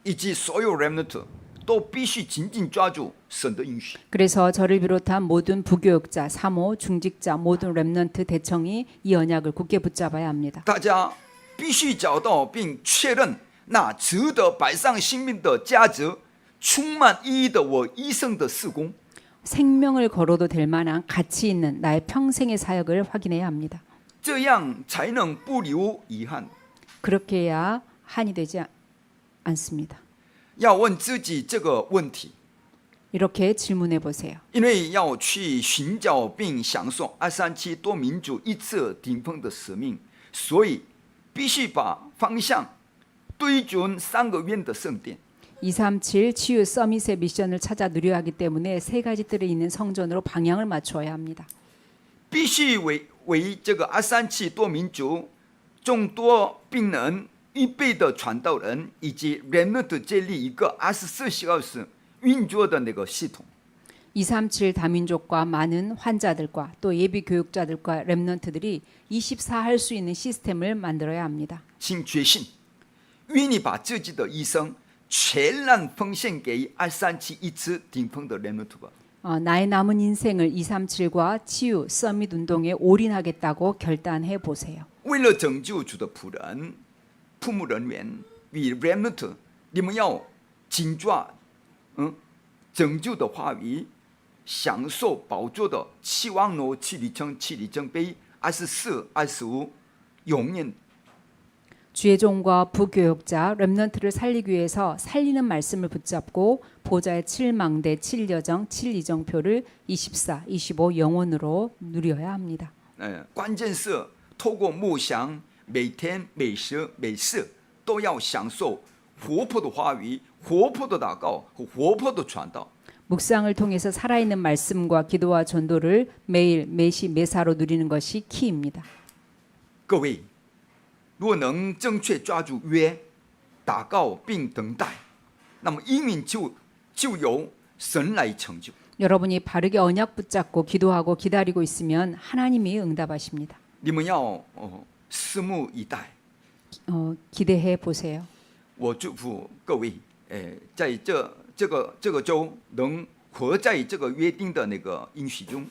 以及所有 remnant 都必须紧紧抓住神的应许。 그래서 저를 비롯한 모든 부교육자, 사모, 중직자, 모든 렘넌트 대청이 이 언약을 굳게 붙잡아야 합니다. 大家必须找到并确认那值得摆上性命的价值、充满意义的我一生的事工。 생명을 걸어도 될 만한 가치 있는 나의 평생의 사역을 확인해야 합니다. 这样才能不留遗憾。 그렇게 해야 한이 되지 않습니다. 要问自己这个问题， 이렇게 질문해 보세요. 因为要去寻找并享受237多民族一致顶峰的使命，所以必须把方向对准3个院的圣殿。 237 치유 서밋의 미션을 찾아 누려야 하기 때문에 세 가지 뜰에 있는 성전으로 방향을 맞추어야 합니다. 必须为这个237多民族众多病人预备的传道人，以及 remnant 建立一个24小时运作的那个系统。 237 다민족과 많은 환자들과 또 예비 교육자들과 렘넌트들이 24 할 수 있는 시스템을 만들어야 합니다. 请决心，愿意把自己的一生全然奉献给237一次顶峰的 remnant 吧。 나의 남은 인생을 237과 치유 서밋 운동에 올인하겠다고 결단해 보세요. 为了拯救主的仆人、仆牧人员与 remnant， 你们要紧抓拯救的话语，享受宝座的期望罗七里程碑24、25，永远。 주의 종과 부교육자 렘넌트를 살리기 위해서 살리는 말씀을 붙잡고 보좌의 7망대 7여정 7이정표를 24, 25 영원으로 누려야 합니다. 关键是透过默想，每天每时每事都要享受活泼的话语、活泼的祷告和活泼的传道。 묵상을 통해서 살아있는 말씀과 기도와 전도를 매일 매시 매사로 누리는 것이 키입니다. 各位，若能正确抓住约、祷告并等待，那么应允就由神来成就。 여러분이 바르게 언약 붙잡고 기도하고 기다리고 있으면 하나님이 응답하십니다. 你们要拭目以待。 기대해 보세요. 我祝福各位，在这个周能活在这个约定的那个应许中，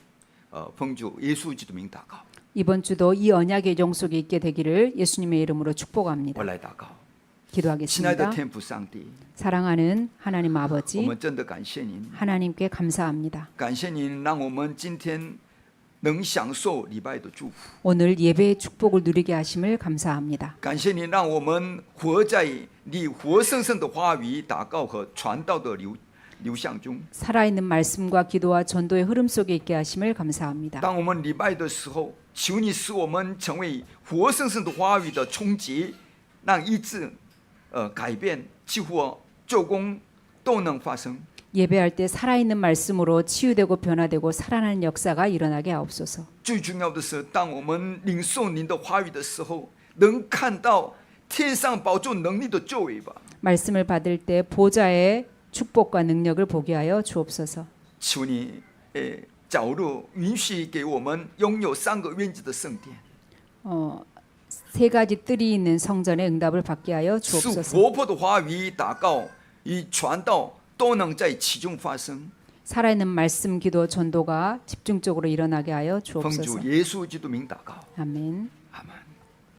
奉主耶稣基督名祷告。 이번 주도 이 언약의 종 속에 있게 되기를 예수님의 이름으로 我 축복합니다. 来祷告，亲爱的 기도하겠습니다. 天父上帝， 사랑하는 하나님 我 아버지 们真的感谢您， 하나님께 감사합니다. 感谢您让我们今天能享受礼拜的祝福， 오늘 예배의 축복을 누리게 하심을 감사합니다. 感谢您让我们活在你活生生的话语、祷告和传道的流向中。 살아있는 말씀과 기도와 전도의 흐름 속에 있게 하심을 감사합니다. 当我们礼拜的时候，求你使我们成为活生生的话语的冲击，让医治、改变、几乎做工都能发生。 예배할 때 살아있는 말씀으로 치유되고 변화되고 살아나는 역사가 일어나게 하옵소서. 最重要的是，当我们领受您的话语的时候，能看到天上宝座能力的作为吧。 말씀을 받을 때 보좌의 축복과 능력을 보게 하여 주옵소서. 求你，早日允许给我们拥有3个院子的圣殿， 세 가지 뜰이 있는 성전의 응답을 받게 하여 使 주옵소서. 活泼的话语、祷告与传道都能在其中发生。 살아있는 말씀, 기도, 전도가 집중적으로 일어나게 하여 奉主 주옵소서. 耶稣基督名祷告， 아멘. 아멘。